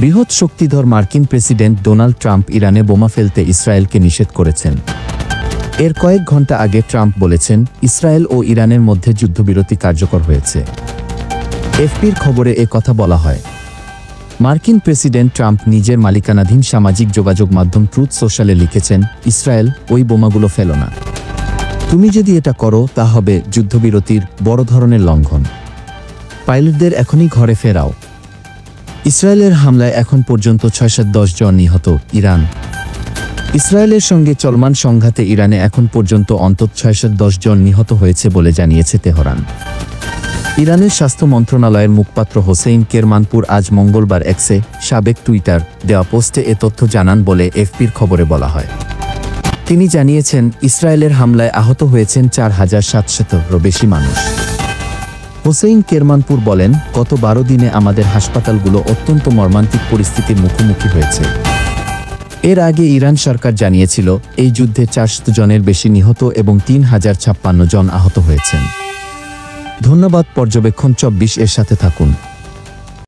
বৃহৎ শক্তিধর মার্কিন প্রেসিডেন্ট ডোনাল্ড ট্রাম্প ইরানে বোমা ফেলতে ইসরায়েলকে নিষেধ করেছেন। এর কয়েক ঘণ্টা আগে ট্রাম্প বলেছেন, ইসরায়েল ও ইরানের মধ্যে যুদ্ধবিরতি কার্যকর হয়েছে। এফপির খবরে এ কথা বলা হয়। মার্কিন প্রেসিডেন্ট ট্রাম্প নিজের মালিকানাধীন সামাজিক যোগাযোগ মাধ্যম ট্রুথ সোশ্যালে লিখেছেন, ইসরায়েল, ওই বোমাগুলো ফেলো না। তুমি যদি এটা করো তা হবে যুদ্ধবিরতির বড় ধরনের লঙ্ঘন। পাইলটদের এখনই ঘরে ফেরাও। ইসরায়েলের হামলায় এখন পর্যন্ত 610 জন নিহত। ইরান। ইসরায়েলের সঙ্গে চলমান সংঘাতে ইরানে এখন পর্যন্ত অন্তত 610 জন নিহত হয়েছে বলে জানিয়েছে তেহরান। ইরানের স্বাস্থ্য মন্ত্রণালয়ের মুখপাত্র হোসেইন কেরমানপুর আজ মঙ্গলবার এক্সে সাবেক টুইটার দেওয়া পোস্টে এ তথ্য জানান বলে এফপির খবরে বলা হয়। তিনি জানিয়েছেন, ইসরায়েলের হামলায় আহত হয়েছেন 4700-এরও বেশি মানুষ। হোসেইন কেরমানপুর বলেন, গত 12 দিনে আমাদের হাসপাতালগুলো অত্যন্ত মর্মান্তিক পরিস্থিতির মুখোমুখি হয়েছে। এর আগে ইরান সরকার জানিয়েছিল, এই যুদ্ধে 400 জনের বেশি নিহত এবং 3056 জন আহত হয়েছেন। ধন্যবাদ। পর্যবেক্ষণ 24 এর সাথে থাকুন।